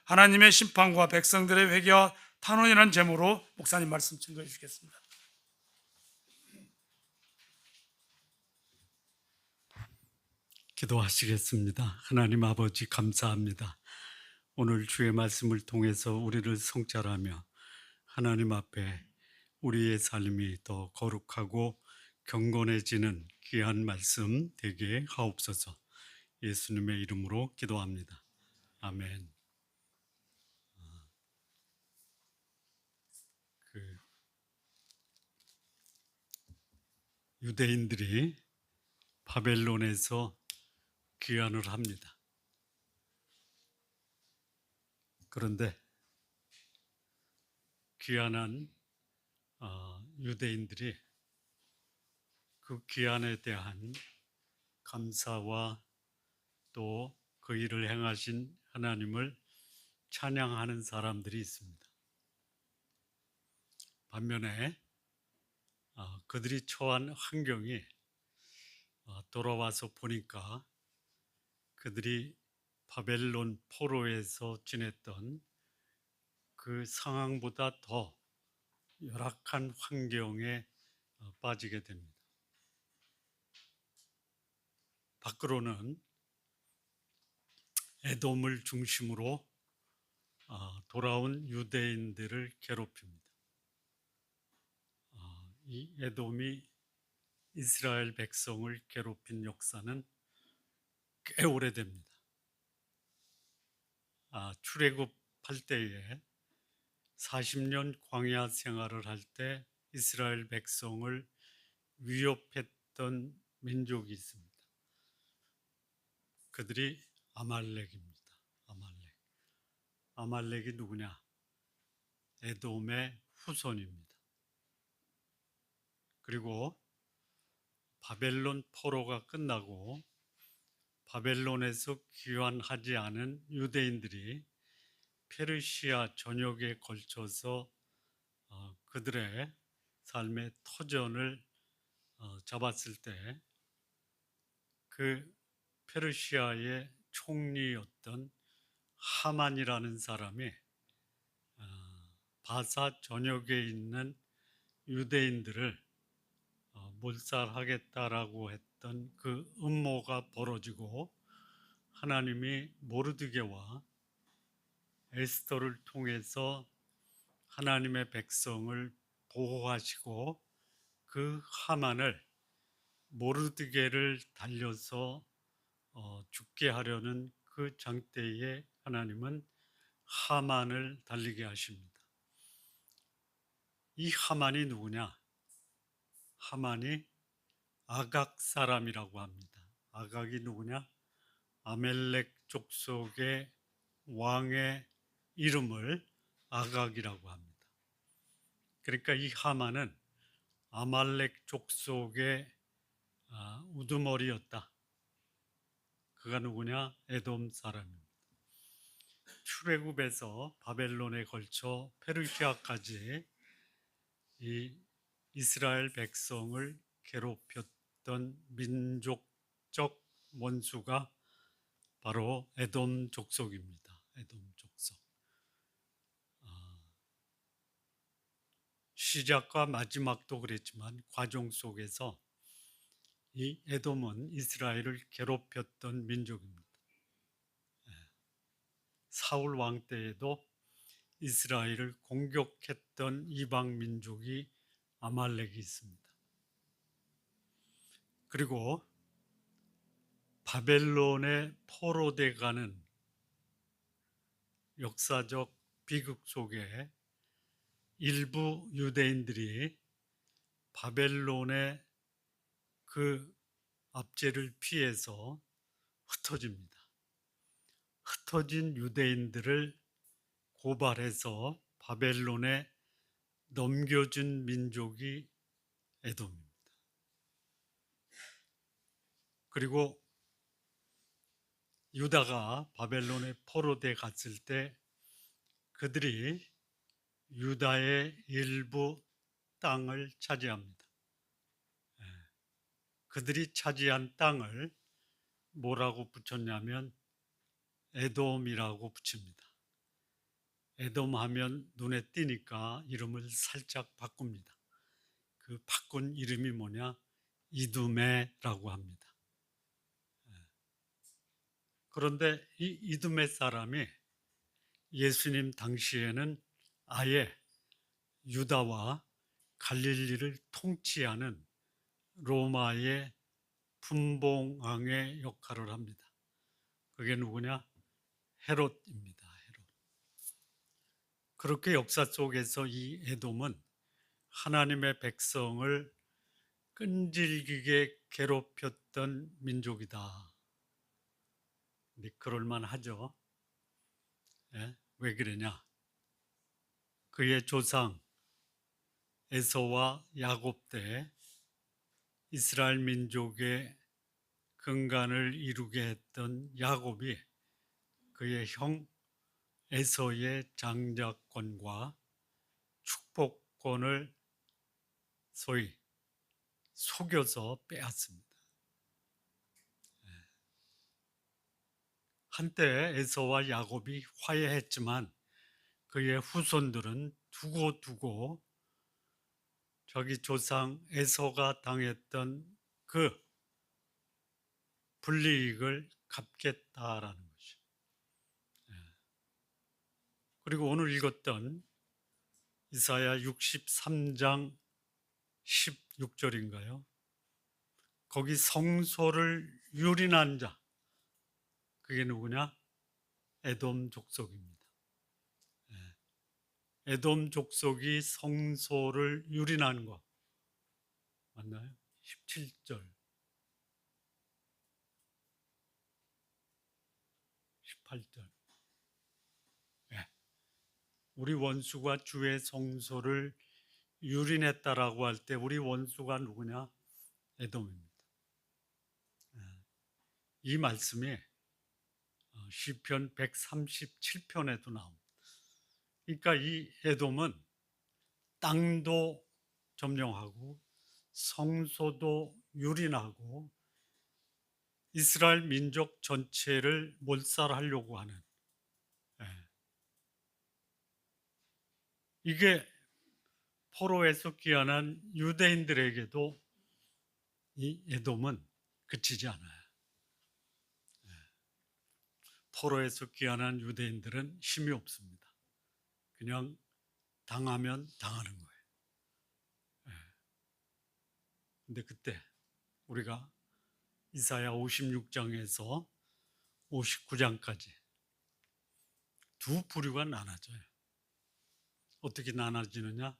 하나님의 심판과 백성들의 회개와 탄원이라는 제목으로 목사님 말씀 증거해 주시겠습니다. 기도하시겠습니다. 하나님 아버지 감사합니다. 오늘 주의 말씀을 통해서 우리를 성찰하며 하나님 앞에 우리의 삶이 더 거룩하고 경건해지는 귀한 말씀 되게 하옵소서. 예수님의 이름으로 기도합니다. 아멘. 유대인들이 바벨론에서 귀환을 합니다. 그런데 귀환한 유대인들이 그 귀환에 대한 감사와 또 그 일을 행하신 하나님을 찬양하는 사람들이 있습니다. 반면에 그들이 처한 환경이 돌아와서 보니까 그들이 바벨론 포로에서 지냈던 그 상황보다 더 열악한 환경에 빠지게 됩니다. 밖으로는 에돔을 중심으로 돌아온 유대인들을 괴롭힙니다. 이 에돔이 이스라엘 백성을 괴롭힌 역사는 꽤 오래됩니다. 출애굽할 때에 40년 광야 생활을 할 때 이스라엘 백성을 위협했던 민족이 있습니다. 그들이 아말렉입니다. 아말렉이 누구냐? 에돔의 후손입니다. 그리고 바벨론 포로가 끝나고 바벨론에서 귀환하지 않은 유대인들이 페르시아 전역에 걸쳐서 그들의 삶의 터전을 잡았을 때 그 페르시아의 총리였던 하만이라는 사람이 바사 전역에 있는 유대인들을 몰살하겠다라고 했던 그 음모가 벌어지고 하나님이 모르드게와 에스더를 통해서 하나님의 백성을 보호하시고 그 하만을 모르드게를 달려서 죽게 하려는 그 장대에 하나님은 하만을 달리게 하십니다. 이 하만이 누구냐? 하만이 아각 사람이라고 합니다. 아각이 누구냐? 아멜렉 족속의 왕의 이름을 아각이라고 합니다. 그러니까 이 하만은 아말렉 족속의 우두머리였다. 그가 누구냐? 에돔 사람입니다. 출애굽에서 바벨론에 걸쳐 페르시아까지 이 이스라엘 백성을 괴롭혔던 민족적 원수가 바로 에돔 족속입니다. 에돔 족속. 시작과 마지막도 그랬지만 과정 속에서 이 에돔은 이스라엘을 괴롭혔던 민족입니다. 사울 왕 때에도 이스라엘을 공격했던 이방 민족이 아말렉이 있습니다. 그리고 바벨론에 포로돼 가는 역사적 비극 속에 일부 유대인들이 바벨론의 그 압제를 피해서 흩어집니다. 흩어진 유대인들을 고발해서 바벨론에 넘겨준 민족이 에돔입니다. 그리고 유다가 바벨론에 포로돼 갔을 때 그들이 유다의 일부 땅을 차지합니다. 그들이 차지한 땅을 뭐라고 붙였냐면 에돔이라고 붙입니다. 에돔 하면 눈에 띄니까 이름을 살짝 바꿉니다. 그 바꾼 이름이 뭐냐? 이두메라고 합니다. 그런데 이 이두메 사람이 예수님 당시에는 아예 유다와 갈릴리를 통치하는 로마의 분봉왕의 역할을 합니다. 그게 누구냐? 헤롯입니다. 헤롯. 그렇게 역사 속에서 이 에돔은 하나님의 백성을 끈질기게 괴롭혔던 민족이다. 근데 그럴만 하죠. 예? 왜 그러냐? 그의 조상 에서와 야곱 때 이스라엘 민족의 근간을 이루게 했던 야곱이 그의 형 에서의 장자권과 축복권을 소위 속여서 빼앗습니다. 한때 에서와 야곱이 화해했지만 그의 후손들은 두고두고 자기 조상 에서가 당했던 그 불이익을 갚겠다라는 것이죠. 그리고 오늘 읽었던 이사야 63장 16절인가요? 거기 성소를 유린한 자, 그게 누구냐? 에돔 족속입니다. 에돔 족속이 성소를 유린한 거 맞나요? 17절, 18절. 우리 원수가 주의 성소를 유린했다라고 할 때 우리 원수가 누구냐? 에돔입니다. 이 말씀이 시편 137편에도 나옵니다. 그러니까 이 에돔은 땅도 점령하고 성소도 유린하고 이스라엘 민족 전체를 몰살하려고 하는, 이게 포로에서 귀환한 유대인들에게도 이 에돔은 그치지 않아요. 포로에서 귀환한 유대인들은 힘이 없습니다. 그냥 당하면 당하는 거예요. 근데 그때 우리가 이사야 56장에서 59장까지 두 부류가 나눠져요. 어떻게 나눠지느냐?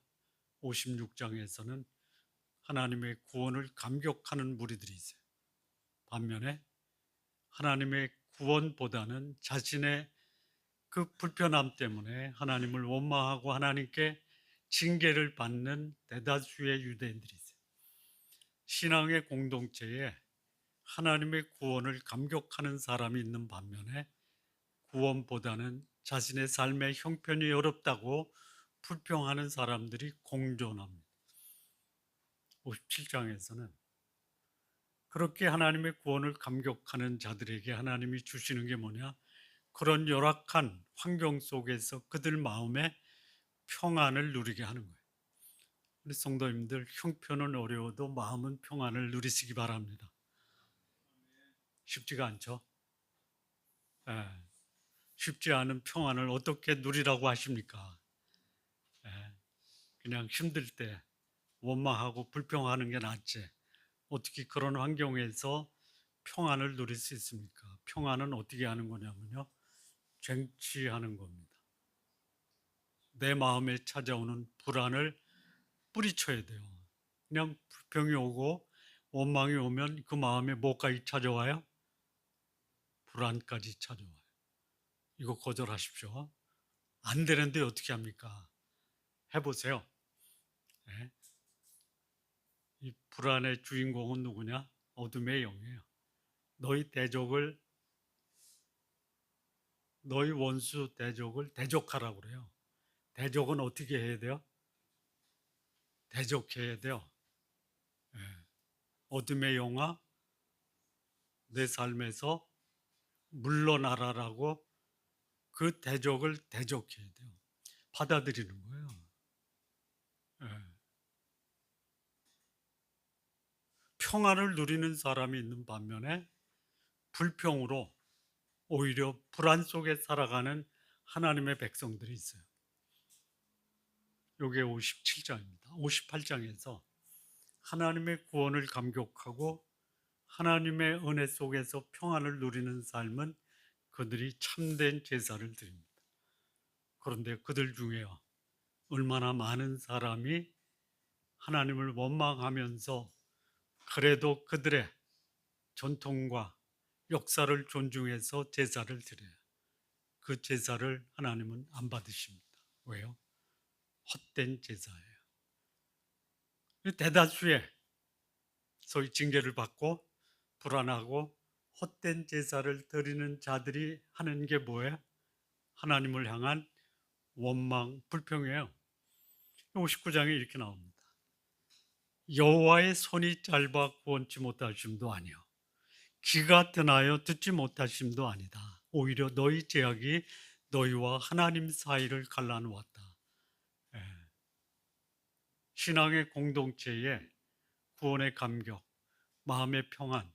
56장에서는 하나님의 구원을 감격하는 무리들이 있어요. 반면에 하나님의 구원보다는 자신의 그 불편함 때문에 하나님을 원망하고 하나님께 징계를 받는 대다수의 유대인들이 있어요. 신앙의 공동체에 하나님의 구원을 감격하는 사람이 있는 반면에 구원보다는 자신의 삶의 형편이 어렵다고 불평하는 사람들이 공존합니다. 57장에서는 그렇게 하나님의 구원을 감격하는 자들에게 하나님이 주시는 게 뭐냐? 그런 열악한 환경 속에서 그들 마음에 평안을 누리게 하는 거예요. 우리 성도님들, 형편은 어려워도 마음은 평안을 누리시기 바랍니다. 쉽지가 않죠? 쉽지 않은 평안을 어떻게 누리라고 하십니까? 그냥 힘들 때 원망하고 불평하는 게 낫지. 어떻게 그런 환경에서 평안을 누릴 수 있습니까? 평안은 어떻게 하는 거냐면요, 쟁취하는 겁니다. 내 마음에 찾아오는 불안을 뿌리쳐야 돼요. 그냥 불평이 오고 원망이 오면 그 마음에 뭐까지 찾아와요? 불안까지 찾아와요. 이거 거절하십시오. 안 되는데 어떻게 합니까? 해보세요. 네. 이 불안의 주인공은 누구냐? 어둠의 영이에요. 너희 원수 대적을 대적하라고 그래요. 대적은 어떻게 해야 돼요? 대적해야 돼요. 어둠의 영아, 내 삶에서 물러나라라고 그 대적을 대적해야 돼요. 받아들이는 거예요. 예. 평안을 누리는 사람이 있는 반면에 불평으로 오히려 불안 속에 살아가는 하나님의 백성들이 있어요. 요게 57장입니다. 58장에서 하나님의 구원을 감격하고 하나님의 은혜 속에서 평안을 누리는 삶은 그들이 참된 제사를 드립니다. 그런데 그들 중에요, 얼마나 많은 사람이 하나님을 원망하면서 그래도 그들의 전통과 역사를 존중해서 제사를 드려요. 그 제사를 하나님은 안 받으십니다. 왜요? 헛된 제사예요. 대다수의 소위 징계를 받고 불안하고 헛된 제사를 드리는 자들이 하는 게 뭐예요? 하나님을 향한 원망, 불평이에요. 59장에 이렇게 나옵니다. 여호와의 손이 짧아 구원치 못하심도 아니요 귀가 드나여 듣지 못하심도 아니다. 오히려 너희 죄악이 너희와 하나님 사이를 갈라놓았다. 예. 신앙의 공동체에 구원의 감격, 마음의 평안,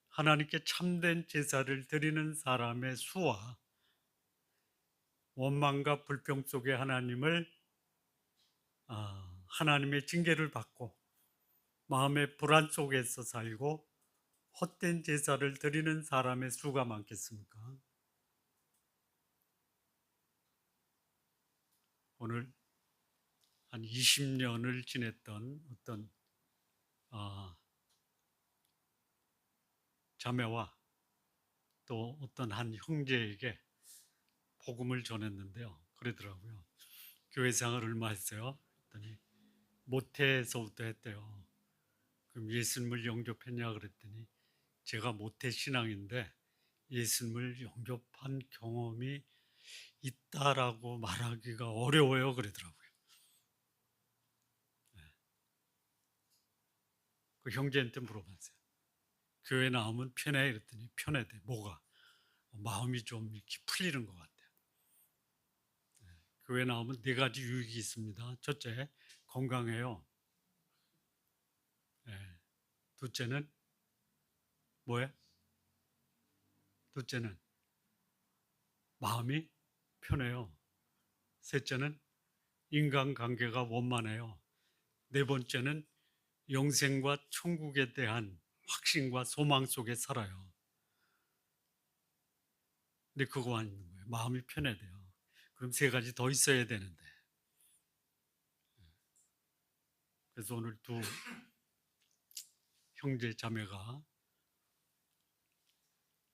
하나님께 참된 제사를 드리는 사람의 수와 원망과 불평 속에 하나님의 징계를 받고 마음의 불안 속에서 살고 헛된 제사를 드리는 사람의 수가 많겠습니까? 오늘 한 20년을 지냈던 어떤 자매와 또 어떤 한 형제에게 복음을 전했는데요. 그러더라고요. 교회 생활 얼마 했어요? 그랬더니 모태에서부터 했대요. 그럼 예수님을 영접했냐 그랬더니 제가 모태 신앙인데 예수님을 영접한 경험이 있다라고 말하기가 어려워요 그러더라고요. 그 형제한테 물어봤어요. 교회 나오면 편해? 그랬더니 편해대. 뭐가? 마음이 좀 이렇게 풀리는 것 같아요. 교회 나오면 4가지 유익이 있습니다. 첫째, 건강해요. 둘째는 뭐예요? 둘째는 마음이 편해요. 셋째는 인간관계가 원만해요. 네 번째는 영생과 천국에 대한 확신과 소망 속에 살아요. 근데 그거 아닌 거예요. 마음이 편해야 돼요. 그럼 3가지 더 있어야 되는데. 그래서 오늘 두 형제 자매가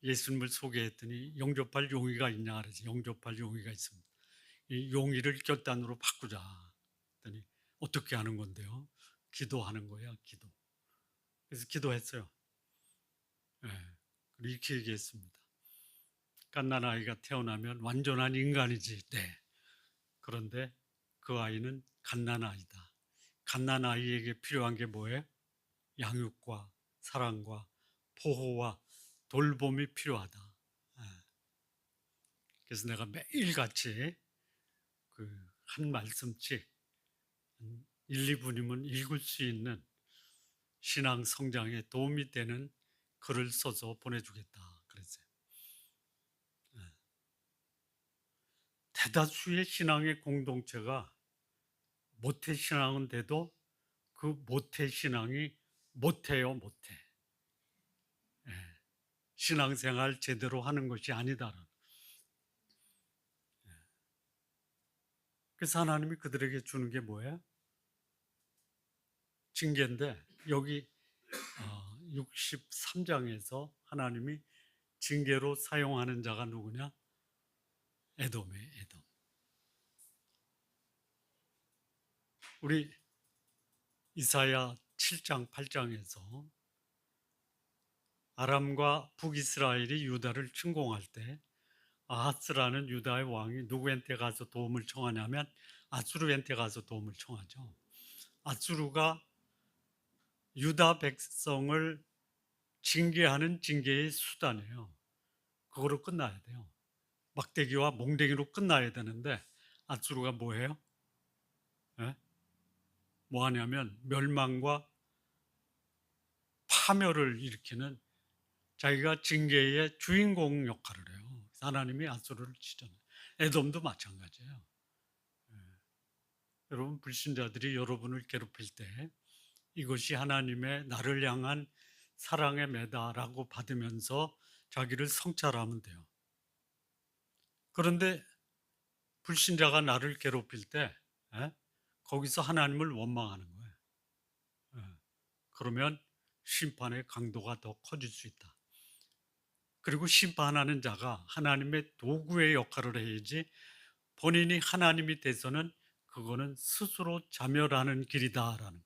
예수님을 소개했더니 영접할 용의가 있냐 그래서 영접할 용의가 있습니다. 이 용의를 결단으로 바꾸자. 그랬더니 어떻게 하는 건데요? 기도하는 거야, 기도. 그래서 기도했어요. 이렇게 얘기했습니다. 갓난 아이가 태어나면 완전한 인간이지. 네. 그런데 그 아이는 갓난 아이다. 갓난 아이에게 필요한 게 뭐예요? 양육과 사랑과 보호와 돌봄이 필요하다. 그래서 내가 매일같이 그 한 말씀씩 1, 2분이면 읽을 수 있는 신앙 성장에 도움이 되는 글을 써서 보내주겠다 그랬어요. 대다수의 신앙의 공동체가 모태신앙은 돼도 그 모태신앙이 못해요, 못해. 신앙생활 제대로 하는 것이 아니다라는. 그래서 하나님이 그들에게 주는 게 뭐예요? 징계인데 여기 63장에서 하나님이 징계로 사용하는 자가 누구냐? 에돔이에요, 에돔. 우리 이사야 7장, 8장에서 아람과 북이스라엘이 유다를 침공할 때 아하스라는 유다의 왕이 누구한테 가서 도움을 청하냐면 아수르한테 가서 도움을 청하죠. 아수르가 유다 백성을 징계하는 징계의 수단이에요. 그거로 끝나야 돼요. 막대기와 몽댕이로 끝나야 되는데 아수르가 뭐예요? 예? 뭐 하냐면 멸망과 파멸을 일으키는 자기가 징계의 주인공 역할을 해요. 하나님이 아수르를 치잖아요. 에돔도 마찬가지예요. 예. 여러분, 불신자들이 여러분을 괴롭힐 때 이것이 하나님의 나를 향한 사랑의 매다라고 받으면서 자기를 성찰하면 돼요. 그런데 불신자가 나를 괴롭힐 때 거기서 하나님을 원망하는 거예요. 그러면 심판의 강도가 더 커질 수 있다. 그리고 심판하는 자가 하나님의 도구의 역할을 해야지 본인이 하나님이 돼서는 그거는 스스로 자멸하는 길이다라는.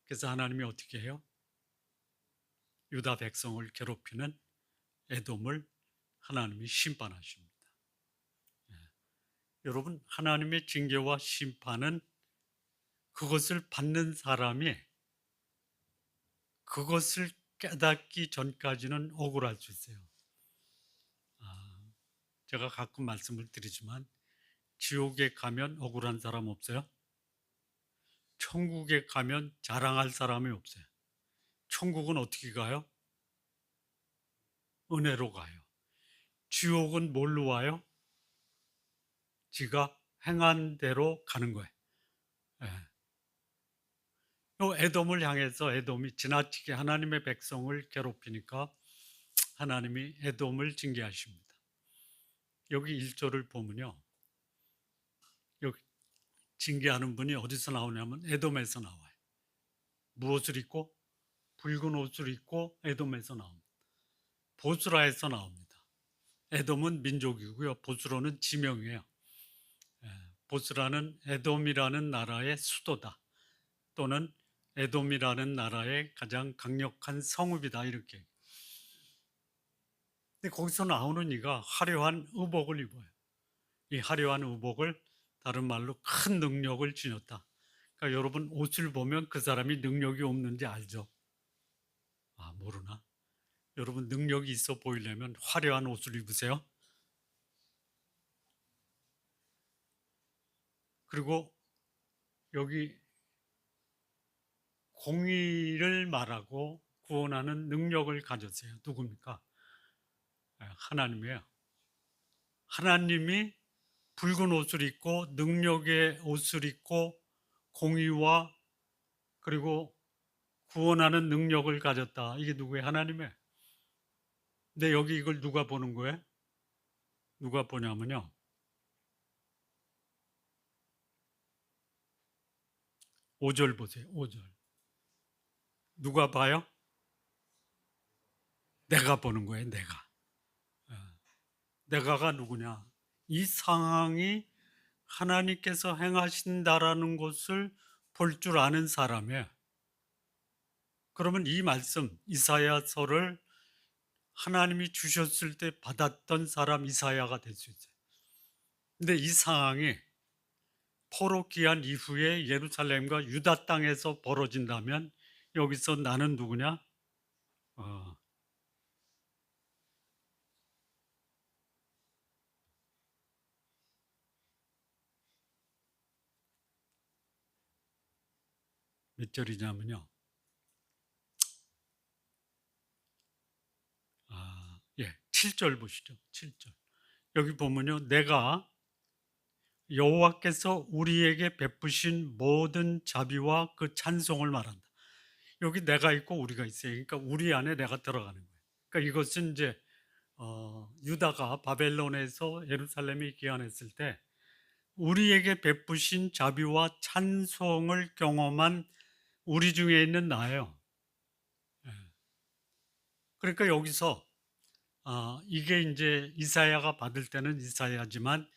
그래서 하나님이 어떻게 해요? 유다 백성을 괴롭히는 에돔을 하나님이 심판하십니다. 여러분, 하나님의 징계와 심판은 그것을 받는 사람이 그것을 깨닫기 전까지는 억울할 수 있어요. 제가 가끔 말씀을 드리지만 지옥에 가면 억울한 사람 없어요? 천국에 가면 자랑할 사람이 없어요. 천국은 어떻게 가요? 은혜로 가요. 지옥은 뭘로 와요? 지가 행한 대로 가는 거예요. 요 에돔을 향해서 에돔이 지나치게 하나님의 백성을 괴롭히니까 하나님이 에돔을 징계하십니다. 여기 1절을 보면요, 여기 징계하는 분이 어디서 나오냐면 에돔에서 나와요. 무엇을 입고? 붉은 옷을 입고 에돔에서 나옵니다. 보스라에서 나옵니다. 에돔은 민족이고요, 보스로는 지명이에요. 보스라는 에돔이라는 나라의 수도다, 또는 에돔이라는 나라의 가장 강력한 성읍이다, 이렇게. 근데 거기서 나오는 이가 화려한 의복을 입어요. 이 화려한 의복을 다른 말로 큰 능력을 지녔다. 그러니까 여러분, 옷을 보면 그 사람이 능력이 없는지 알죠? 모르나? 여러분, 능력이 있어 보이려면 화려한 옷을 입으세요. 그리고 여기 공의를 말하고 구원하는 능력을 가졌어요. 누굽니까? 하나님이에요. 하나님이 붉은 옷을 입고 능력의 옷을 입고 공의와 그리고 구원하는 능력을 가졌다. 이게 누구예요? 하나님이에요. 근데 여기 이걸 누가 보는 거예요? 누가 보냐면요, 5절 보세요. 5절. 누가 봐요? 내가 보는 거예요. 내가. 내가가 누구냐? 이 상황이 하나님께서 행하신다라는 것을 볼 줄 아는 사람이에요. 그러면 이 말씀 이사야서를 하나님이 주셨을 때 받았던 사람 이사야가 될 수 있어요. 근데 이 상황이 포로 귀환 이후에 예루살렘과 유다 땅에서 벌어진다면 여기서 나는 누구냐? 몇 절이냐면요, 7절 보시죠. 7절. 여기 보면요, 내가 여호와께서 우리에게 베푸신 모든 자비와 그 찬송을 말한다. 여기 내가 있고 우리가 있어요. 그러니까 우리 안에 내가 들어가는 거예요. 그러니까 이것은 이제 유다가 바벨론에서 예루살렘에 귀환했을 때 우리에게 베푸신 자비와 찬송을 경험한 우리 중에 있는 나예요. 그러니까 여기서 이게 이제 이사야가 받을 때는 이사야지만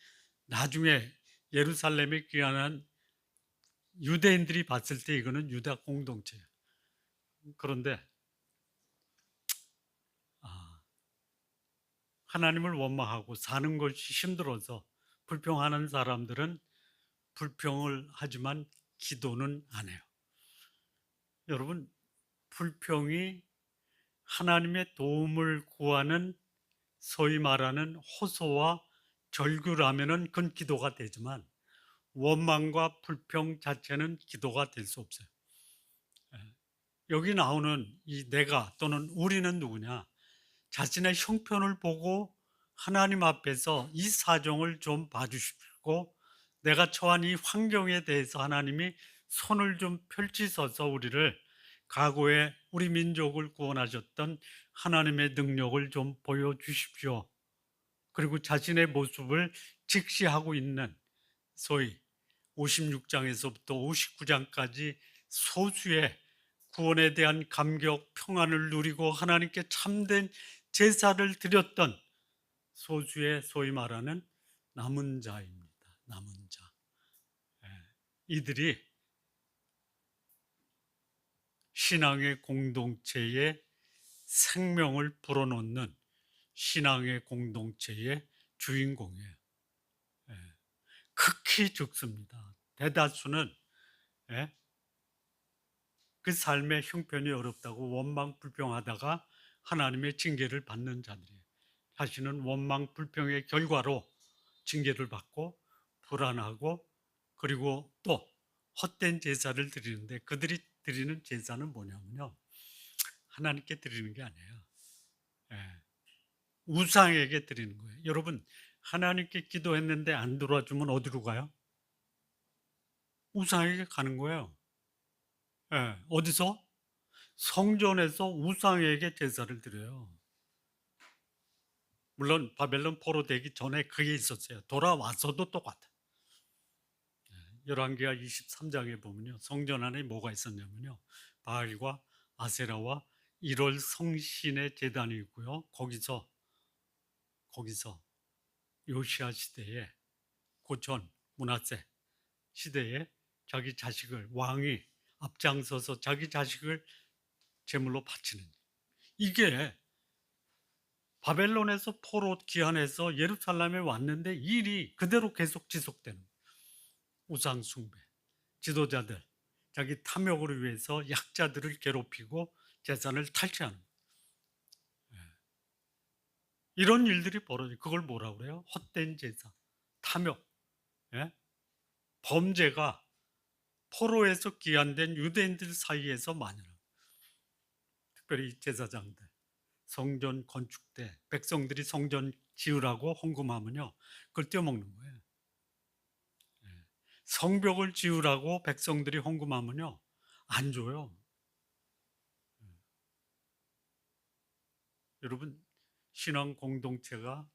나중에 예루살렘에 귀환한 유대인들이 봤을 때 이거는 유다 공동체예요. 그런데 하나님을 원망하고 사는 것이 힘들어서 불평하는 사람들은 불평을 하지만 기도는 안 해요. 여러분, 불평이 하나님의 도움을 구하는 소위 말하는 호소와 절규라면은 그건 기도가 되지만 원망과 불평 자체는 기도가 될 수 없어요. 여기 나오는 이 내가 또는 우리는 누구냐? 자신의 형편을 보고 하나님 앞에서 이 사정을 좀 봐주시고 내가 처한 이 환경에 대해서 하나님이 손을 좀 펼치셔서 우리를 과거에 우리 민족을 구원하셨던 하나님의 능력을 좀 보여주십시오. 그리고 자신의 모습을 직시하고 있는 소위 56장에서부터 59장까지 소수의 구원에 대한 감격, 평안을 누리고 하나님께 참된 제사를 드렸던 소수의 소위 말하는 남은 자입니다. 남은 자. 이들이 신앙의 공동체에 생명을 불어넣는 신앙의 공동체의 주인공이에요. 극히 적습니다. 대다수는 그 삶의 형편이 어렵다고 원망 불평하다가 하나님의 징계를 받는 자들이에요. 자신은 원망 불평의 결과로 징계를 받고 불안하고 그리고 또 헛된 제사를 드리는데 그들이 드리는 제사는 뭐냐면요. 하나님께 드리는 게 아니에요. 우상에게 드리는 거예요. 여러분, 하나님께 기도했는데 안 들어주면 어디로 가요? 우상에게 가는 거예요. 어디서? 성전에서 우상에게 제사를 드려요. 물론 바벨론 포로되기 전에 그게 있었어요. 돌아와서도 똑같아요. 열왕기하 23장에 보면요. 성전 안에 뭐가 있었냐면요. 바알과 아세라와 1월 성신의 제단이 있고요. 거기서 요시아 시대에 고전 므낫세 시대에 자기 자식을 왕이 앞장서서 자기 자식을 제물로 바치는 이게 바벨론에서 포로 귀환해서 예루살렘에 왔는데 일이 그대로 계속 지속되는 우상 숭배, 지도자들 자기 탐욕을 위해서 약자들을 괴롭히고 재산을 탈취하는 이런 일들이 벌어져요. 그걸 뭐라고 그래요? 헛된 제사, 탐욕, 범죄가 포로에서 귀환된 유대인들 사이에서 많이 나요. 특별히 제사장들, 성전 건축 때 백성들이 성전 지으라고 헌금하면요, 그걸 떼어먹는 거예요. 성벽을 지으라고 백성들이 헌금하면요, 안 줘요. 여러분, 신앙 공동체가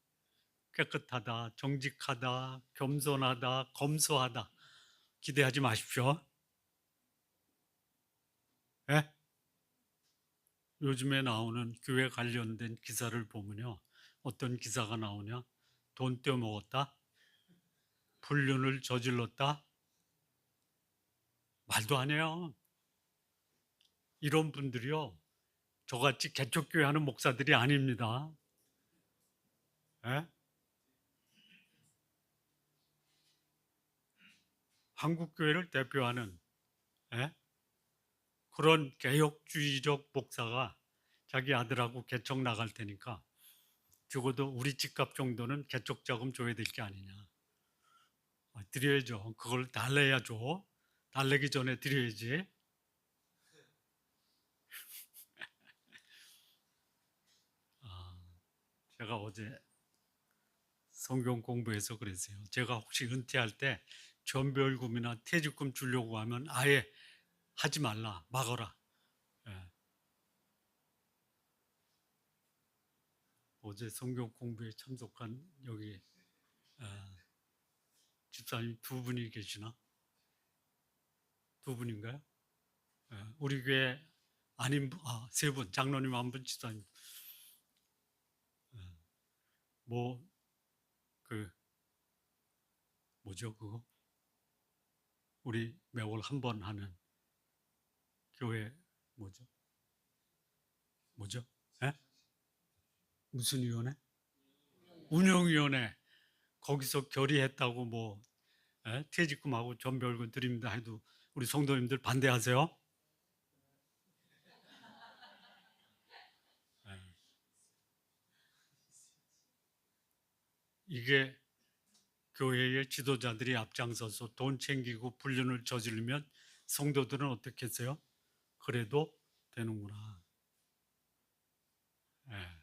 깨끗하다, 정직하다, 겸손하다, 검소하다 기대하지 마십시오. 예? 요즘에 나오는 교회 관련된 기사를 보면요. 어떤 기사가 나오냐? 돈 떼어먹었다? 불륜을 저질렀다? 말도 안 해요. 이런 분들이요. 저같이 개척교회 하는 목사들이 아닙니다. 예? 한국교회를 대표하는 그런 개혁주의적 목사가 자기 아들하고 개척 나갈 테니까 적어도 우리 집값 정도는 개척 자금 줘야 될 게 아니냐. 드려야죠. 그걸 달래야죠. 달래기 전에 드려야지. 제가 어제 성경 공부해서 그랬어요. 제가 혹시 은퇴할 때 전별금이나 퇴직금 주려고 하면 아예 하지 말라, 막어라. 어제 성경 공부에 참석한 여기 집사님 두 분이 계시나? 두 분인가요? 우리 교회 아닌 세 분, 장로님 한 분, 집사님. 뭐 그 뭐죠 그거? 우리 매월 한 번 하는 교회 뭐죠? 뭐죠? 에? 무슨 위원회? 운영위원회. 거기서 결의했다고 뭐 퇴직금하고 전별금 드립니다 해도 우리 성도님들 반대하세요? 이게 교회의 지도자들이 앞장서서 돈 챙기고 불륜을 저지르면 성도들은 어떻게 했어요? 그래도 되는구나. 예.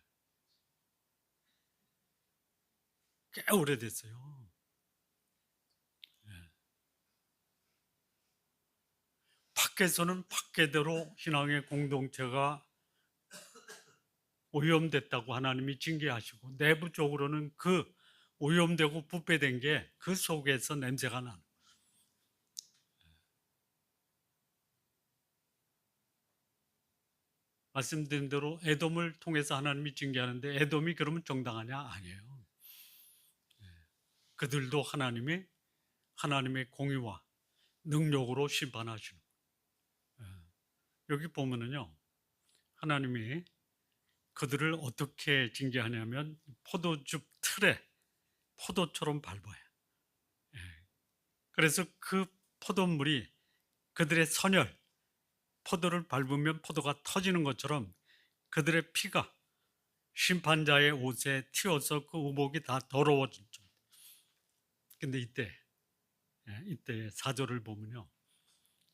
꽤 오래됐어요. 예. 밖에서는 밖에대로 신앙의 공동체가 오염됐다고 하나님이 징계하시고, 내부적으로는 그 오염되고 부패된 게 그 속에서 냄새가 나는. 말씀드린 대로 에돔을 통해서 하나님이 징계하는데, 에돔이 그러면 정당하냐? 아니에요. 그들도 하나님의 공의와 능력으로 심판하시는. 여기 보면은요, 하나님이 그들을 어떻게 징계하냐면 포도즙 틀에 포도처럼 밟아요. 그래서 그 포도물이 그들의 선열, 포도를 밟으면 포도가 터지는 것처럼 그들의 피가 심판자의 옷에 튀어서 그 의복이 다 더러워졌죠. 근데 이때 4절을 보면요,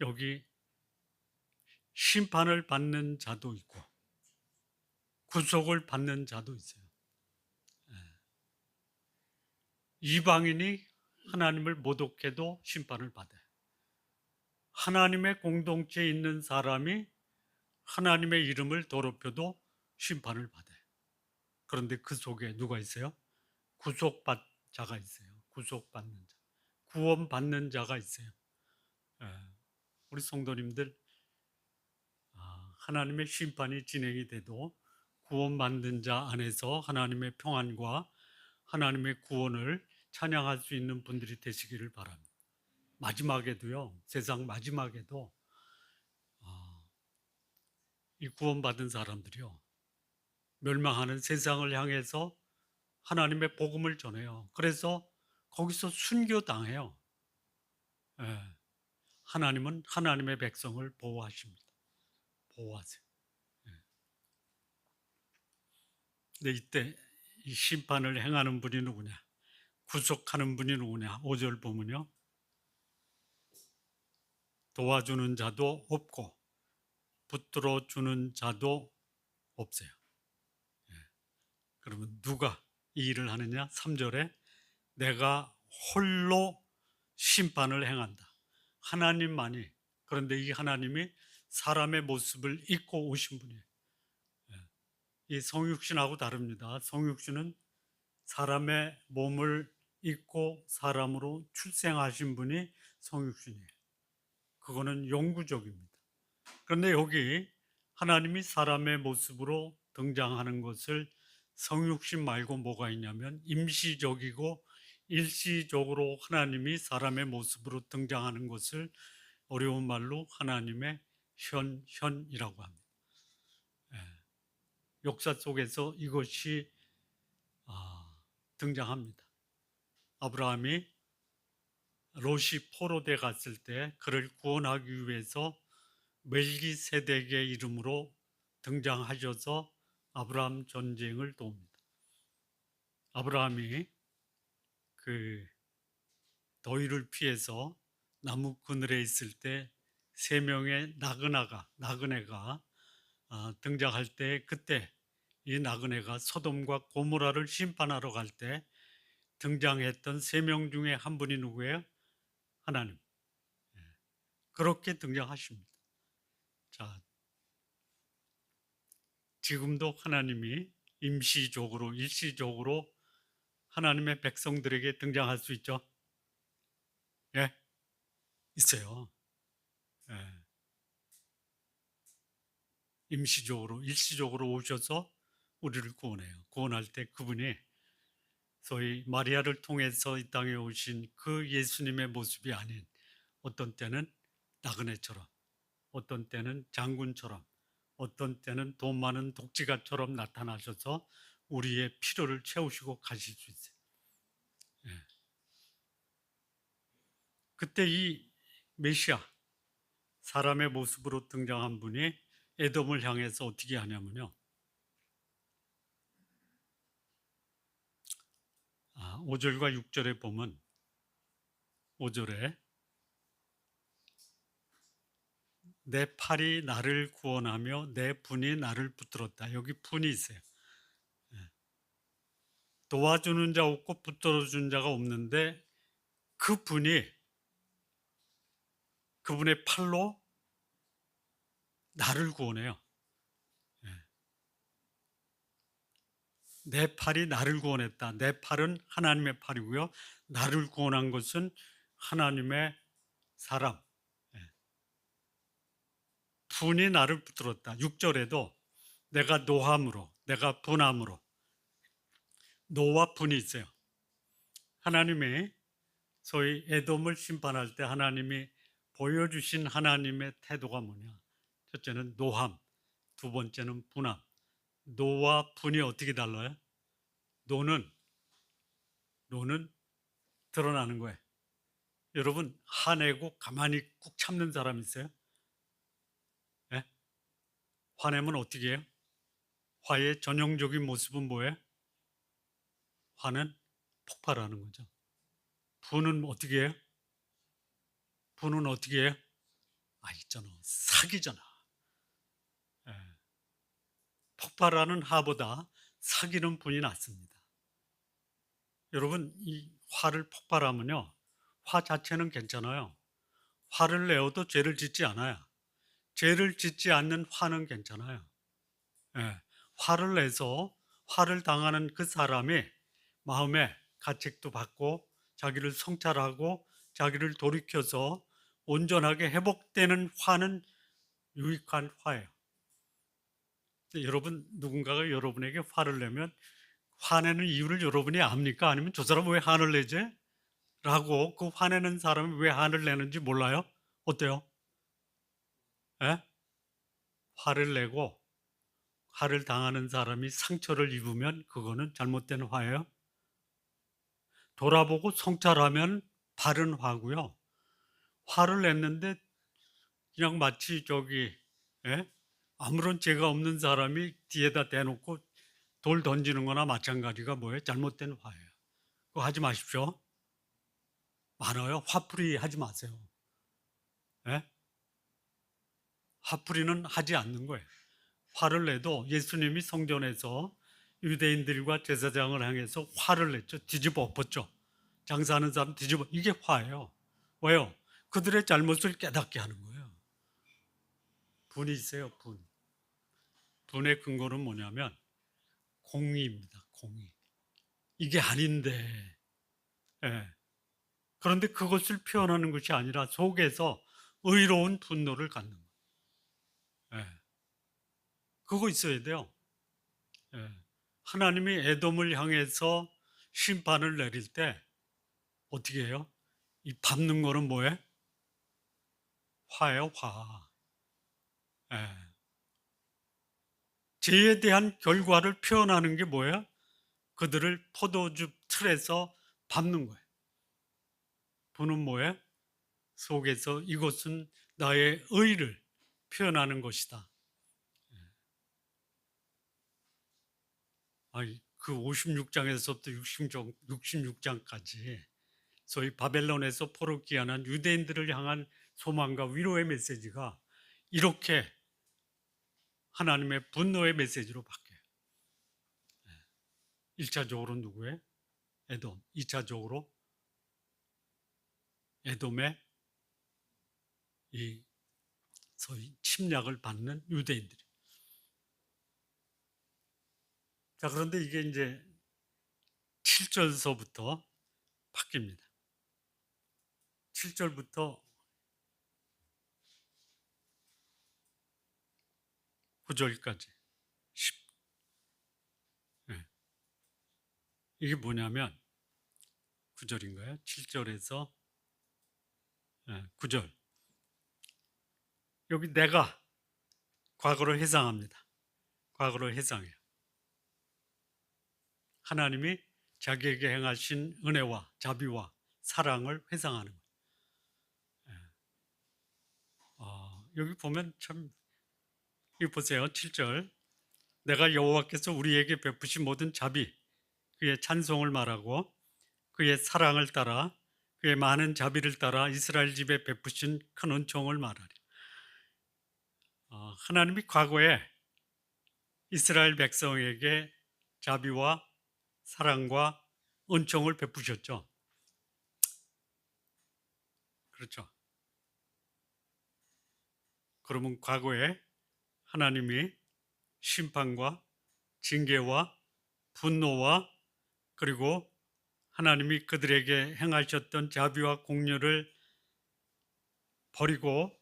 여기 심판을 받는 자도 있고 구속을 받는 자도 있어요. 이방인이 하나님을 모독해도 심판을 받아요. 하나님의 공동체에 있는 사람이 하나님의 이름을 더럽혀도 심판을 받아요. 그런데 그 속에 누가 있어요? 구속받 자가 있어요. 구속받는 자, 구원받는 자가 있어요. 우리 성도님들, 하나님의 심판이 진행이 돼도 구원받는 자 안에서 하나님의 평안과 하나님의 구원을 찬양할 수 있는 분들이 되시기를 바랍니다. 마지막에도요, 세상 마지막에도 이 구원받은 사람들이요, 멸망하는 세상을 향해서 하나님의 복음을 전해요. 그래서 거기서 순교당해요. 하나님은 하나님의 백성을 보호하십니다. 보호하세요. 근데 이때 이 심판을 행하는 분이 누구냐? 구속하는 분이 누구냐? 5절 보면요, 도와주는 자도 없고 붙들어 주는 자도 없어요. 그러면 누가 이 일을 하느냐? 3절에 내가 홀로 심판을 행한다. 하나님만이. 그런데 이 하나님이 사람의 모습을 입고 오신 분이에요. 이 성육신하고 다릅니다. 성육신은 사람의 몸을 입고 사람으로 출생하신 분이 성육신이에요. 그거는 영구적입니다. 그런데 여기 하나님이 사람의 모습으로 등장하는 것을 성육신 말고 뭐가 있냐면 임시적이고 일시적으로 하나님이 사람의 모습으로 등장하는 것을 어려운 말로 하나님의 현이라고 합니다. 역사 속에서 이것이 등장합니다. 아브라함이 롯이 포로돼 갔을 때 그를 구원하기 위해서 멜기세덱의 이름으로 등장하셔서 아브라함 전쟁을 도웁니다. 아브라함이 그 더위를 피해서 나무 그늘에 있을 때 3명의 나그네가 등장할 때, 그때 이 나그네가 소돔과 고모라를 심판하러 갈 때 등장했던 3명 중에 한 분이 누구예요? 하나님. 그렇게 등장하십니다. 자, 지금도 하나님이 임시적으로, 일시적으로 하나님의 백성들에게 등장할 수 있죠? 예? 있어요. 예. 임시적으로, 일시적으로 오셔서 우리를 구원해요. 구원할 때 그분이 소위 마리아를 통해서 이 땅에 오신 그 예수님의 모습이 아닌, 어떤 때는 나그네처럼, 어떤 때는 장군처럼, 어떤 때는 돈 많은 독지가처럼 나타나셔서 우리의 필요를 채우시고 가실 수 있어요. 그때 이 메시아, 사람의 모습으로 등장한 분이 에돔을 향해서 어떻게 하냐면요, 5절과 6절에 보면 5절에 내 팔이 나를 구원하며 내 분이 나를 붙들었다. 여기 분이 있어요. 도와주는 자 없고 붙들어주는 자가 없는데 그 분이 그분의 팔로 나를 구원해요. 내 팔이 나를 구원했다. 내 팔은 하나님의 팔이고요. 나를 구원한 것은 하나님의 사람. 분이 나를 붙들었다. 6절에도 내가 노함으로, 내가 분함으로. 노와 분이 있어요. 하나님이 소위 에돔을 심판할 때 하나님이 보여주신 하나님의 태도가 뭐냐? 첫째는 노함, 두 번째는 분함. 노와 분이 어떻게 달라요? 노는 드러나는 거예요. 여러분, 화내고 가만히 꾹 참는 사람 있어요? 예? 화내면 어떻게 해요? 화의 전형적인 모습은 뭐예요? 화는 폭발하는 거죠. 분은 어떻게 해요? 분은 어떻게 해요? 있잖아. 사기잖아. 예. 폭발하는 화보다 사기는 분이 낫습니다. 여러분, 이 화를 폭발하면요, 화 자체는 괜찮아요. 화를 내어도 죄를 짓지 않아요. 죄를 짓지 않는 화는 괜찮아요. 예. 화를 내서 화를 당하는 그 사람이 마음에 가책도 받고 자기를 성찰하고 자기를 돌이켜서 온전하게 회복되는 화는 유익한 화예요. 여러분, 누군가가 여러분에게 화를 내면 화내는 이유를 여러분이 압니까? 아니면 저 사람 왜 화를 내지? 라고 그 화내는 사람이 왜 화를 내는지 몰라요? 어때요? 예? 화를 내고 화를 당하는 사람이 상처를 입으면 그거는 잘못된 화예요. 돌아보고 성찰하면 바른 화고요. 화를 냈는데 그냥 마치 예? 아무런 죄가 없는 사람이 뒤에다 대놓고 돌 던지는 거나 마찬가지가 뭐예요? 잘못된 화예요. 그거 하지 마십시오. 많아요. 화풀이 하지 마세요. 예? 화풀이는 하지 않는 거예요. 화를 내도 예수님이 성전에서 유대인들과 제사장을 향해서 화를 냈죠. 뒤집어 엎었죠. 장사하는 사람 뒤집어. 이게 화예요. 왜요? 그들의 잘못을 깨닫게 하는 거예요. 분이 있어요. 분의 근거는 뭐냐면 공의입니다. 공의. 이게 아닌데. 예. 그런데 그것을 표현하는 것이 아니라 속에서 의로운 분노를 갖는 거예요. 예. 그거 있어야 돼요. 예. 하나님이 에돔을 향해서 심판을 내릴 때 어떻게 해요? 이 밟는 거는 뭐예요? 화예요, 화. 예. 죄에 대한 결과를 표현하는 게 뭐예요? 그들을 포도주 틀에서 밟는 거예요. 분은 뭐예요? 속에서 이것은 나의 의를 표현하는 것이다. 그 56장에서부터 66장까지 소위 바벨론에서 포로기한한 유대인들을 향한 소망과 위로의 메시지가 이렇게 하나님의 분노의 메시지로 바뀌어요. 1차적으로 누구예요? 에돔. 2차적으로 에돔의 이 소위 침략을 받는 유대인들이. 자, 그런데 이게 이제 7절서부터 바뀝니다. 7절부터 9절까지 10. 이게 뭐냐면 9절인가요? 7절에서 9절. 여기 내가 과거를 회상합니다. 과거를 회상해요. 하나님이 자기에게 행하신 은혜와 자비와 사랑을 회상하는 거예요. 여기 보면 참, 여기 보세요. 7절. 내가 여호와께서 우리에게 베푸신 모든 자비, 그의 찬송을 말하고 그의 사랑을 따라 그의 많은 자비를 따라 이스라엘 집에 베푸신 큰 은총을 말하리. 하나님이 과거에 이스라엘 백성에게 자비와 사랑과 은총을 베푸셨죠. 그렇죠. 그러면 과거에 하나님이 심판과 징계와 분노와 그리고 하나님이 그들에게 행하셨던 자비와 공유를 버리고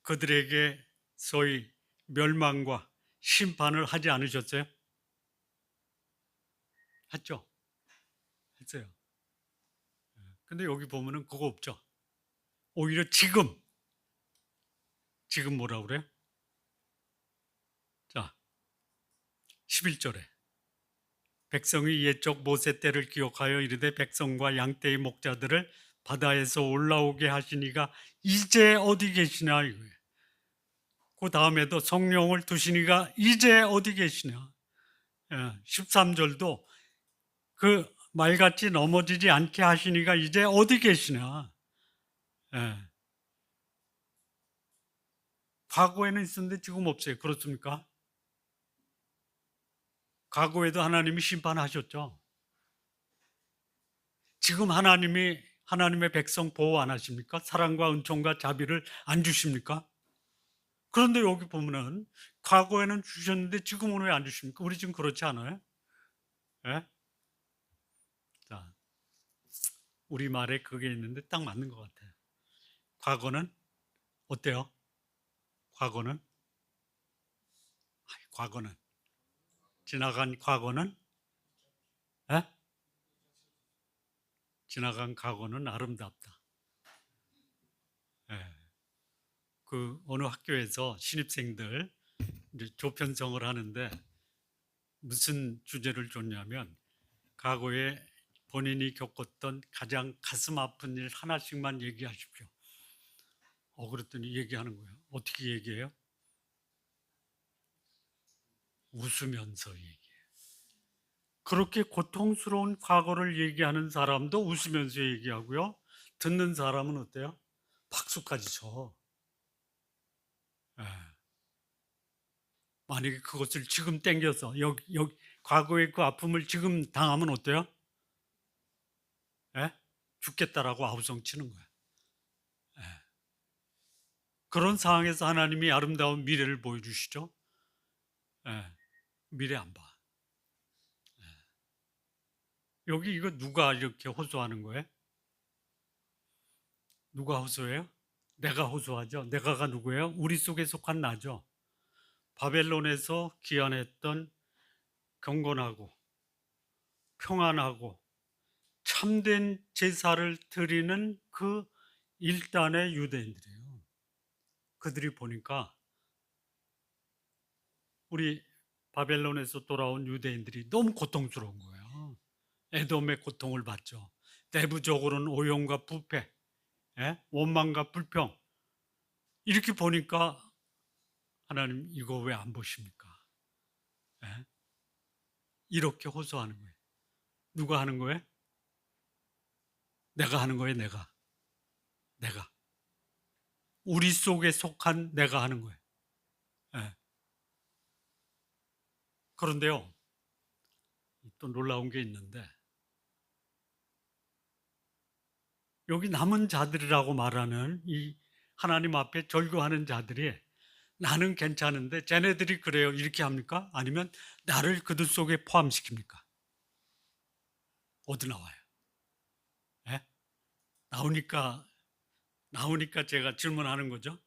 그들에게 소위 멸망과 심판을 하지 않으셨어요? 했죠? 했어요. 근데 여기 보면은 그거 없죠. 오히려 지금 뭐라 그래요? 자, 11절에 백성이 옛적 모세 때를 기억하여 이르되 백성과 양떼의 목자들을 바다에서 올라오게 하시니가 이제 어디 계시냐 이거예요. 그 다음에도 성령을 두시니가 이제 어디 계시냐. 13절도 그 말같이 넘어지지 않게 하시니가 이제 어디 계시냐. 과거에는 있었는데 지금 없어요. 그렇습니까? 과거에도 하나님이 심판하셨죠. 지금 하나님의 백성 보호 안 하십니까? 사랑과 은총과 자비를 안 주십니까? 그런데 여기 보면은 과거에는 주셨는데 지금은 왜 안 주십니까? 우리 지금 그렇지 않아요? 예? 자, 우리 말에 그게 있는데 딱 맞는 것 같아요. 과거는 어때요? 과거는 지나간 과거는 예? 지나간 과거는 아름답다. 예. 그 어느 학교에서 신입생들 이제 조편성을 하는데 무슨 주제를 줬냐면 과거에 본인이 겪었던 가장 가슴 아픈 일 하나씩만 얘기하십시오. 그랬더니 얘기하는 거예요. 어떻게 얘기해요? 웃으면서 얘기해요. 그렇게 고통스러운 과거를 얘기하는 사람도 웃으면서 얘기하고요. 듣는 사람은 어때요? 박수까지 쳐. 예. 만약에 그것을 지금 땡겨서 여기 과거의 그 아픔을 지금 당하면 어때요? 예? 죽겠다라고 아우성 치는 거예요. 예. 그런 상황에서 하나님이 아름다운 미래를 보여주시죠. 예. 미래 안 봐. 여기 이거 누가 이렇게 호소하는 거예요? 누가 호소해요? 내가 호소하죠. 내가가 누구예요? 우리 속에 속한 나죠. 바벨론에서 기한했던 경건하고 평안하고 참된 제사를 드리는 그 일단의 유대인들이에요. 그들이 보니까 우리 바벨론에서 돌아온 유대인들이 너무 고통스러운 거예요. 에돔의 고통을 받죠. 내부적으로는 오용과 부패, 원망과 불평. 이렇게 보니까 하나님 이거 왜 안 보십니까? 이렇게 호소하는 거예요. 누가 하는 거예요? 내가 하는 거예요. 내가 우리 속에 속한 내가 하는 거예요. 그런데요, 또 놀라운 게 있는데 여기 남은 자들이라고 말하는 이 하나님 앞에 절규하는 자들이 나는 괜찮은데 쟤네들이 그래요 이렇게 합니까? 아니면 나를 그들 속에 포함시킵니까? 어디 나와요? 예? 나오니까 제가 질문하는 거죠.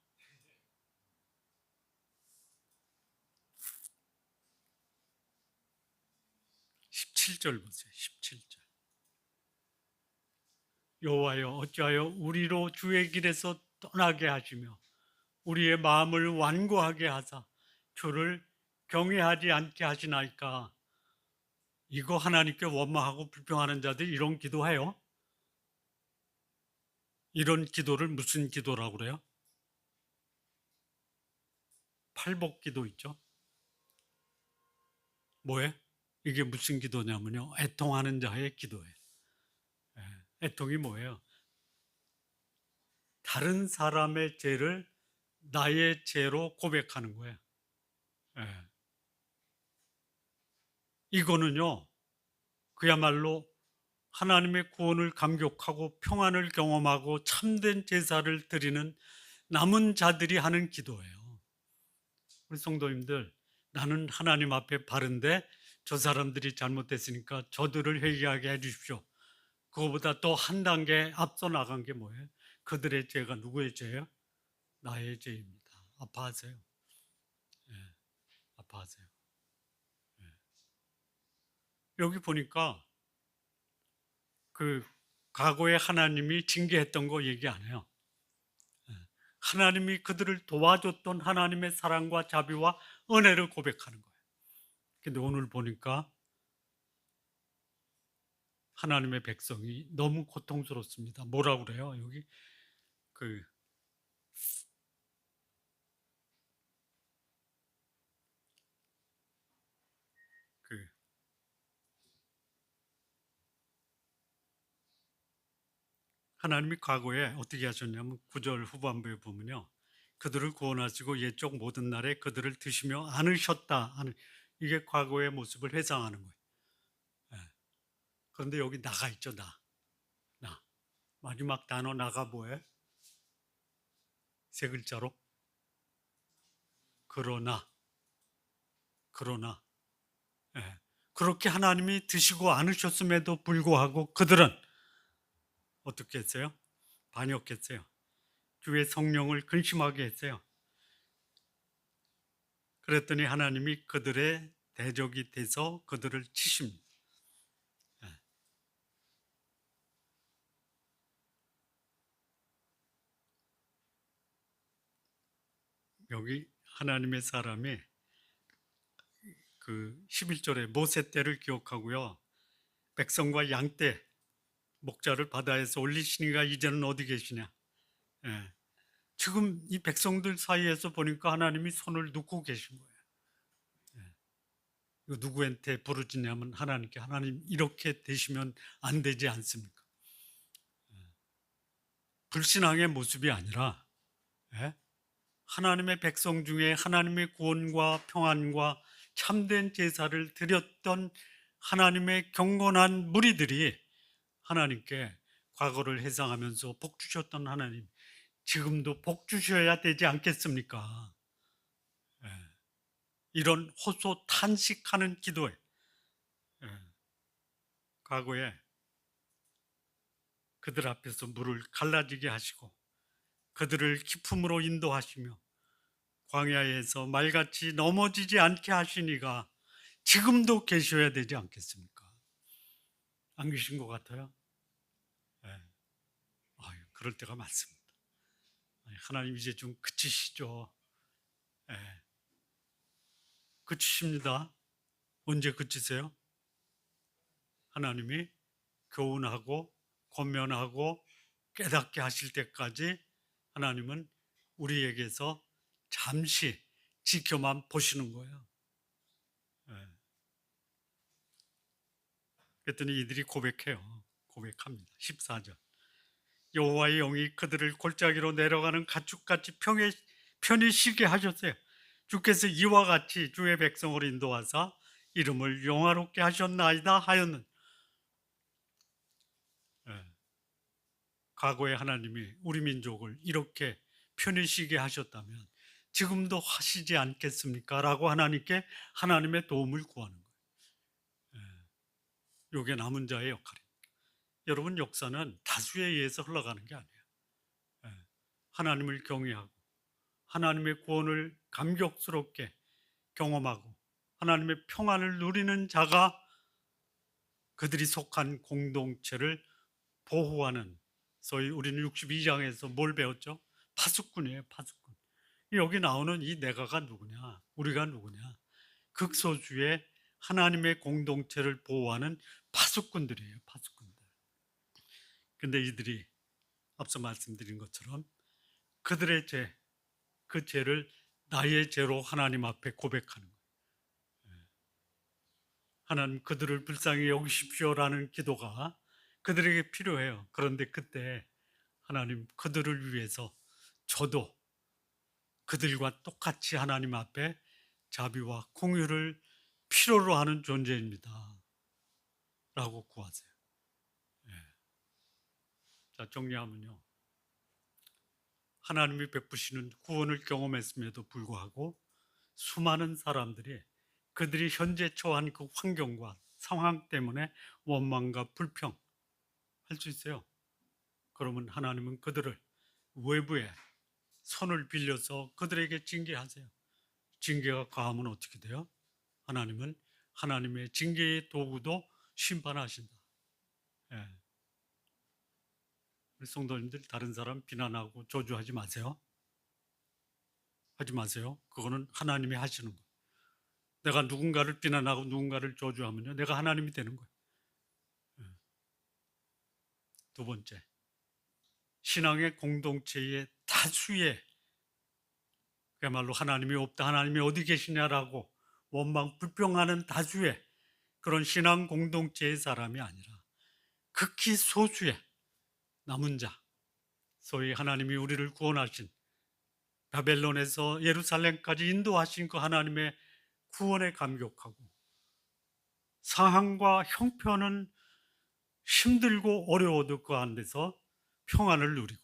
17절 보세요. 17절. 여호와여 어찌하여 우리로 주의 길에서 떠나게 하시며 우리의 마음을 완고하게 하사 주를 경외하지 않게 하시나이까. 이거 하나님께 원망하고 불평하는 자들이 이런 기도해요. 이런 기도를 무슨 기도라고 그래요? 팔복 기도 있죠. 뭐예요? 이게 무슨 기도냐면요, 애통하는 자의 기도예요. 애통이 뭐예요? 다른 사람의 죄를 나의 죄로 고백하는 거예요. 예. 이거는요, 그야말로 하나님의 구원을 감격하고 평안을 경험하고 참된 제사를 드리는 남은 자들이 하는 기도예요. 우리 성도님들, 나는 하나님 앞에 바른데 저 사람들이 잘못됐으니까 저들을 회개하게 해주십시오. 그거보다 또 한 단계 앞서 나간 게 뭐예요? 그들의 죄가 누구의 죄예요? 나의 죄입니다. 아파하세요. 예, 아파하세요. 예. 여기 보니까 그 과거에 하나님이 징계했던 거 얘기 안 해요. 예. 하나님이 그들을 도와줬던 하나님의 사랑과 자비와 은혜를 고백하는 거예요. 근데 오늘 보니까 하나님의 백성이 너무 고통스럽습니다. 뭐라고 그래요? 여기 그, 그 하나님이 과거에 어떻게 하셨냐면 9절 후반부에 보면요, 그들을 구원하시고 옛적 모든 날에 그들을 드시며 안으셨다 하는, 이게 과거의 모습을 회상하는 거예요. 예. 그런데 여기 나가 있죠. 나 마지막 단어 나가 뭐예요? 세 글자로 그러나. 예. 그렇게 하나님이 드시고 않으셨음에도 불구하고 그들은 어떻게 했어요? 반역했어요. 주의 성령을 근심하게 했어요. 그랬더니 하나님이 그들의 대적이 돼서 그들을 치십니다. 예. 여기 하나님의 사람이 그 11절에 모세 때를 기억하고요, 백성과 양떼 목자를 바다에서 올리시니가 이제는 어디 계시냐. 예. 지금 이 백성들 사이에서 보니까 하나님이 손을 놓고 계신 거예요. 예. 이거 누구한테 부르짖냐면 하나님께. 하나님 이렇게 되시면 안 되지 않습니까? 불신앙의 모습이 아니라, 예? 하나님의 백성 중에 하나님의 구원과 평안과 참된 제사를 드렸던 하나님의 경건한 무리들이 하나님께 과거를 회상하면서 복 주셨던 하나님, 지금도 복 주셔야 되지 않겠습니까? 예. 이런 호소 탄식하는 기도에, 예. 과거에 그들 앞에서 물을 갈라지게 하시고 그들을 기품으로 인도하시며 광야에서 말같이 넘어지지 않게 하시니가 지금도 계셔야 되지 않겠습니까? 안 계신 것 같아요? 예. 아유, 그럴 때가 많습니다. 하나님 이제 좀 그치시죠. 예. 그치십니다. 언제 그치세요? 하나님이 교훈하고 권면하고 깨닫게 하실 때까지 하나님은 우리에게서 잠시 지켜만 보시는 거예요. 예. 그랬더니 이들이 고백합니다. 14절. 여호와의 영이 그들을 골짜기로 내려가는 가축같이 편히 쉬게 하셨어요. 주께서 이와 같이 주의 백성을 인도하사 이름을 영화롭게 하셨나이다 하였는. 예. 과거에 하나님이 우리 민족을 이렇게 편히 쉬게 하셨다면 지금도 하시지 않겠습니까? 라고 하나님께 하나님의 도움을 구하는 거예요. 예. 이게 남은 자의 역할입니다. 여러분, 역사는 다수에 의해서 흘러가는 게 아니에요. 예. 하나님을 경외하고 하나님의 구원을 감격스럽게 경험하고 하나님의 평안을 누리는 자가 그들이 속한 공동체를 보호하는, 소위 우리는 62장에서 뭘 배웠죠? 파수꾼이에요, 파수꾼. 여기 나오는 이 내가가 누구냐? 우리가 누구냐? 극소수의 하나님의 공동체를 보호하는 파수꾼들이에요, 파수꾼들. 근데 이들이 앞서 말씀드린 것처럼 그들의 죄, 그 죄를 나의 죄로 하나님 앞에 고백하는 거예요. 하나님 그들을 불쌍히 여기십시오라는 기도가 그들에게 필요해요. 그런데 그때 하나님, 그들을 위해서 저도 그들과 똑같이 하나님 앞에 자비와 공유를 필요로 하는 존재입니다 라고 구하세요. 자, 정리하면요, 하나님이 베푸시는 구원을 경험했음에도 불구하고 수많은 사람들이 그들이 현재 처한 그 환경과 상황 때문에 원망과 불평할 수 있어요. 그러면 하나님은 그들을 외부에 손을 빌려서 그들에게 징계하세요. 징계가 가하면 어떻게 돼요? 하나님은 하나님의 징계의 도구도 심판하신다. 예. 우리 성도님들, 다른 사람 비난하고 저주하지 마세요. 하지 마세요. 그거는 하나님이 하시는 거예요. 내가 누군가를 비난하고 누군가를 저주하면요, 내가 하나님이 되는 거예요. 예. 두 번째, 신앙의 공동체의 다수의, 그야말로 하나님이 없다, 하나님이 어디 계시냐라고 원망 불평하는 다수의 그런 신앙 공동체의 사람이 아니라 극히 소수의 남은 자, 소위 하나님이 우리를 구원하신, 바벨론에서 예루살렘까지 인도하신 그 하나님의 구원에 감격하고 상황과 형편은 힘들고 어려워도 그 안에서 평안을 누리고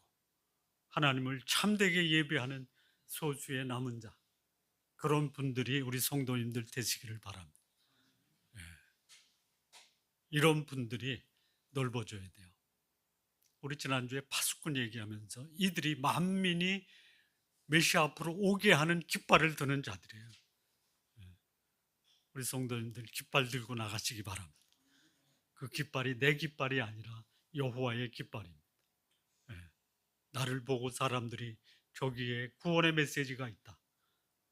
하나님을 참되게 예배하는 소수의 남은 자, 그런 분들이 우리 성도님들 되시기를 바랍니다. 이런 분들이 넓어져야 돼요. 우리 지난주에 파수꾼 얘기하면서 이들이 만민이 메시아 앞으로 오게 하는 깃발을 드는 자들이에요. 우리 성도님들 깃발 들고 나가시기 바랍니다. 그 깃발이 내 깃발이 아니라 여호와의 깃발입니다. 나를 보고 사람들이 저기에 구원의 메시지가 있다,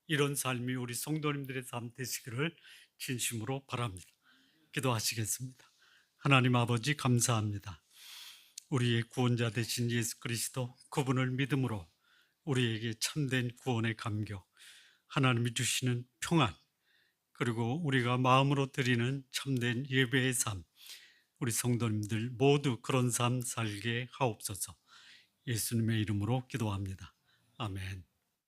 이런 삶이 우리 성도님들의 삶 되시기를 진심으로 바랍니다. 기도하시겠습니다. 하나님 아버지, 감사합니다. 우리의 구원자 되신 예수 그리스도, 그분을 믿음으로 우리에게 참된 구원의 감격, 하나님이 주시는 평안, 그리고 우리가 마음으로 드리는 참된 예배의 삶, 우리 성도님들 모두 그런 삶 살게 하옵소서. 예수님의 이름으로 기도합니다. 아멘.